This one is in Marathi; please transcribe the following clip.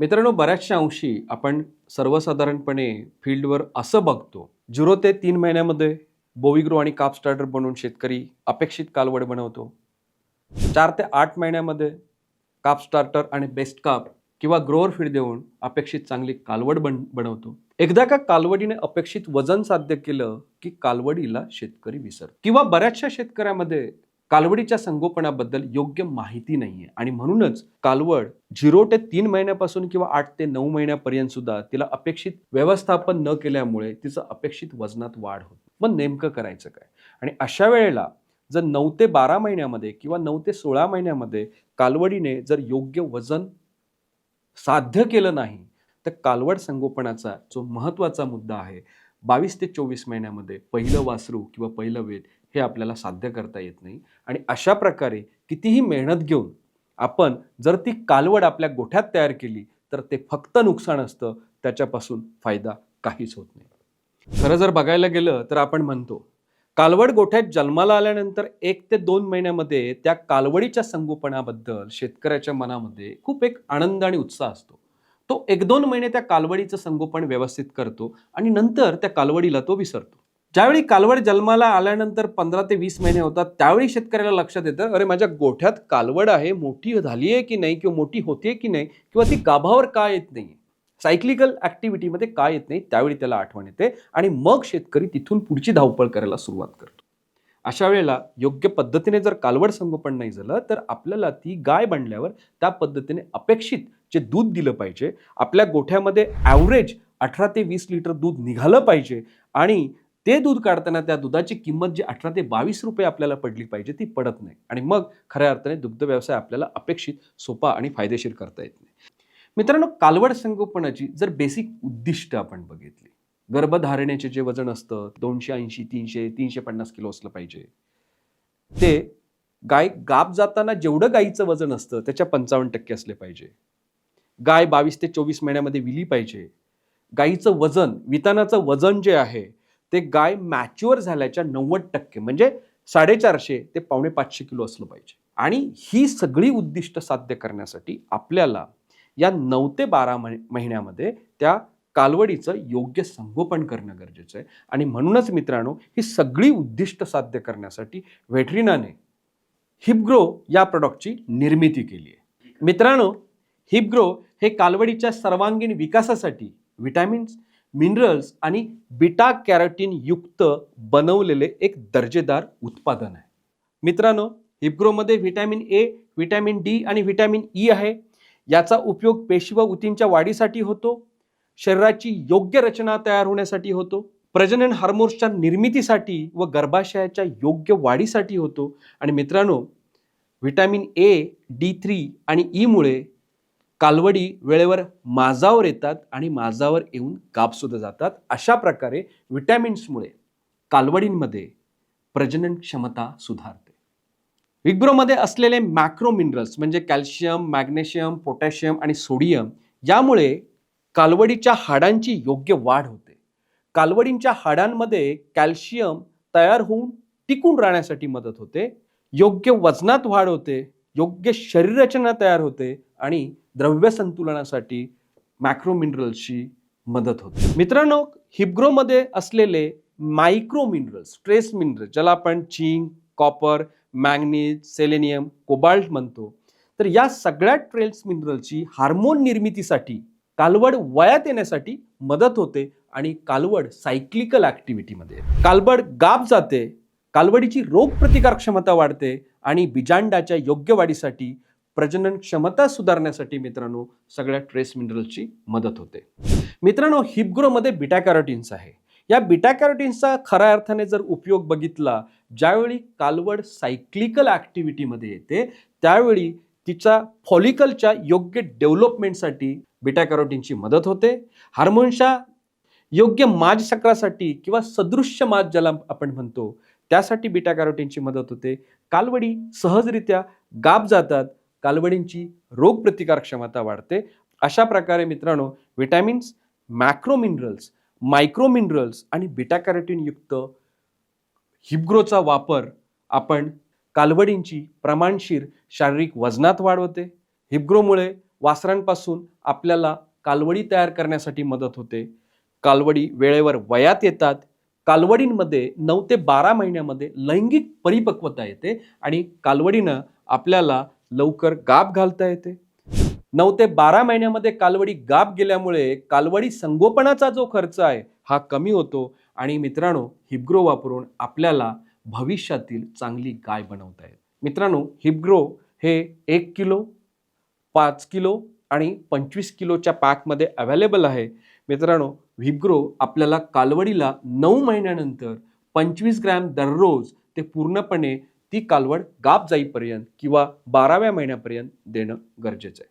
मित्रांनो, बऱ्याचशा अंशी आपण सर्वसाधारणपणे फील्डवर असं बघतो, 0 ते 3 महिन्यामध्ये बोविग्रो आणि काप स्टार्टर बनवून शेतकरी अपेक्षित कालवड बनवतो. 4 ते 8 महिन्यामध्ये काप स्टार्टर आणि बेस्ट काप किंवा ग्रोअर फीड देऊन अपेक्षित चांगली कालवड बनवतो. एकदा का कालवडीने अपेक्षित वजन साध्य केलं की कालवडीला शेतकरी विसरतो. किंवा बऱ्याचशा शेतकऱ्यामध्ये कालवडीच्या संगोपनाबद्दल योग्य माहिती नाहीये आणि म्हणूनच कालवड 0 ते 3 महिन्यापासून किंवा 8 ते 9 महिन्यापर्यंत सुद्धा तिला अपेक्षित व्यवस्थापन न केल्यामुळे तिचं अपेक्षित वजनात वाढ होते. मग नेमकं करायचं काय? आणि अशा वेळेला जर 9 ते 12 महिन्यामध्ये किंवा 9 ते 16 महिन्यामध्ये कालवडीने जर योग्य वजन साध्य केलं नाही, तर कालवड संगोपनाचा जो महत्त्वाचा मुद्दा आहे, 22 ते 24 महिन्यामध्ये पहिलं वासरू किंवा पहिलं वेद हे आपल्याला साध्य करता येत नाही. आणि अशा प्रकारे कितीही मेहनत घेऊन आपण जर ती कालवड आपल्या गोठ्यात तयार केली, तर ते फक्त नुकसान असतं, त्याच्यापासून फायदा काहीच होत नाही. खरं जर बघायला गेलं तर आपण म्हणतो, कालवड गोठ्यात जन्माला आल्यानंतर 1 ते 2 महिन्यामध्ये त्या कालवडीच्या संगोपनाबद्दल शेतकऱ्याच्या मनामध्ये खूप एक आनंद आणि उत्साह असतो. तो 1-2 महिने त्या कालवडीचं संगोपन व्यवस्थित करतो आणि नंतर त्या कालवडीला तो विसरतो. ज्यावेळी कालवड जन्माला आल्यानंतर 15 ते 20 महिने होतात, त्यावेळी शेतकऱ्याला लक्षात येतं, अरे माझ्या गोठ्यात कालवड आहे, मोठी झाली आहे की नाही किंवा मोठी होते की नाही किंवा ती गाभावर का येत नाही, सायक्लिकल ॲक्टिव्हिटीमध्ये का येत नाही, त्यावेळी त्याला आठवण येते आणि मग शेतकरी तिथून पुढची धावपळ करायला सुरुवात करतो. अशा वेळेला योग्य पद्धतीने जर कालवड संगोपन नाही झालं, तर आपल्याला ती गाय बनल्यावर त्या पद्धतीने अपेक्षित जे दूध दिलं पाहिजे, आपल्या गोठ्यामध्ये ॲव्हरेज 18 ते 20 लिटर दूध निघालं पाहिजे आणि ते दूध काढताना त्या दुधाची किंमत जी 18 ते 22 रुपये आपल्याला पडली पाहिजे, ती पडत नाही आणि मग खऱ्या अर्थाने दुग्ध व्यवसाय आपल्याला अपेक्षित सोपा आणि फायदेशीर करता येत नाही. मित्रांनो, कालवड संगोपनाची जर बेसिक उद्दिष्ट आपण बघितली, गर्भधारणेचे जे वजन असतं 280, 300, 350 किलो असलं पाहिजे. ते गाय गाभ जाताना जेवढं गायीचं वजन असतं त्याच्या 55% असले पाहिजे. गाय 22 ते 24 महिन्यामध्ये विली पाहिजे. गायीचं वजन, वितानाचं वजन जे आहे ते गाय मॅच्युअर झाल्याच्या 90% म्हणजे 450 ते 450 किलो असलं पाहिजे. आणि ही सगळी उद्दिष्ट साध्य करण्यासाठी आपल्याला या 9 ते 12 महिन्यामध्ये त्या कालवडीचं योग्य संगोपन करणं गरजेचं आहे. आणि म्हणूनच मित्रांनो, ही सगळी उद्दिष्ट साध्य करण्यासाठी व्हेटरीनाने हिपग्रो या प्रॉडक्टची निर्मिती केली आहे. मित्रांनो, हिपग्रो हे कालवडीच्या सर्वांगीण विकासासाठी विटॅमिन्स, मिनरल्स आणि बीटा कॅरोटीन युक्त बनवलेले एक दर्जेदार उत्पादन आहे. मित्रांनो, हिपग्रोमध्ये व्हिटॅमिन ए, व्हिटॅमिन डी आणि व्हिटॅमिन ई आहे. याचा उपयोग पेशी व ऊतींच्या वाढीसाठी होतो, शरीराची योग्य रचना तयार होण्यासाठी होतो, प्रजनन हार्मोन्सच्या निर्मितीसाठी व गर्भाशयाच्या योग्य वाढीसाठी होतो. आणि मित्रांनो, व्हिटॅमिन ए, D3 आणि ई मुळे कालवडी वेळेवर माजावर येतात आणि माजावर येऊन गाभसुद्धा जातात. अशा प्रकारे व्हिटॅमिन्समुळे कालवडींमध्ये प्रजनन क्षमता सुधारते. हिपग्रोमध्ये असलेले मॅक्रो मिनरल्स म्हणजे कॅल्शियम, मॅग्नेशियम, पोटॅशियम आणि सोडियम यामुळे कालवडीच्या हाडांची योग्य वाढ होते. कालवडींच्या हाडांमध्ये कॅल्शियम तयार होऊन टिकून राहण्यासाठी मदत होते. योग्य वजनात वाढ होते, योग्य शरीररचना तयार होते आणि द्रव्य संतुलनासाठी मॅक्रो मिनरल्सची मदत होते. मित्रांनो, हिपग्रोमध्ये असलेले मायक्रो मिनरल्स, ट्रेस मिनरल्स, ज्याला आपण zinc, copper, manganese, selenium, cobalt म्हणतो, तर या सगळ्या ट्रेस मिनरलची हार्मोन निर्मितीसाठी, कालवड वयात येण्यासाठी मदत होते आणि कालवड सायक्लिकल ॲक्टिव्हिटीमध्ये, कालवड गाभ जाते, कालवडीची रोगप्रतिकार क्षमता वाढते आणि बिजांडाच्या योग्य वाढीसाठी, प्रजनन क्षमता सुधारण्यासाठी मित्रांनो सगळ्या ट्रेस मिनरल्सची मदत होते. मित्रांनो, हिपग्रोमध्ये बीटा कॅरोटीन्स आहे. या बीटा कॅरोटीन्सचा खऱ्या अर्थाने जर उपयोग बघितला, ज्यावेळी कालवड सायक्लिकल ॲक्टिव्हिटीमध्ये येते, त्यावेळी तिच्या फॉलिकलच्या योग्य डेव्हलपमेंटसाठी बीटा कॅरोटीनची मदत होते. हार्मोन्सच्या योग्य माजचक्रासाठी किंवा सदृश्य माज ज्याला आपण म्हणतो, त्यासाठी बीटा कॅरोटीनची मदत होते. कालवडी सहजरित्या गाभ जातात, कालवडींची रोगप्रतिकार क्षमता वाढते. अशा प्रकारे मित्रांनो, vitamins, macro minerals, micro minerals आणि बीटा कॅरोटीन युक्त हिपग्रोचा वापर आपण कालवडींची प्रमाणशीर शारीरिक वजनात वाढ होते. हिपग्रोमुळे वासरांपासून आपल्याला कालवडी तयार करण्यासाठी मदत होते. कालवडी वेळेवर वयात येतात. कालवडींमध्ये 9 ते 12 महिन्यामध्ये लैंगिक परिपक्वता येते आणि कालवडीनं आपल्याला लवकर गाभ घालता येते. 9 ते 12 महिन्यामध्ये कालवडी गाभ गेल्यामुळे कालवडी संगोपनाचा जो खर्च आहे हा कमी होतो आणि मित्रांनो, हिपग्रो वापरून आपल्याला भविष्यातील चांगली गाय बनवता येते. मित्रांनो, हिपग्रो हे 1 किलो, 5 किलो आणि 25 किलोच्या पॅकमध्ये अवेलेबल आहे. मित्रांनो, हिपग्रो आपल्याला कालवडीला 9 महिन्यानंतर 25 ग्रॅम दररोज ते पूर्णपणे ती कालवड गाभ जाईपर्यंत किंवा 12व्या महिन्यापर्यंत देणं गरजेचं आहे.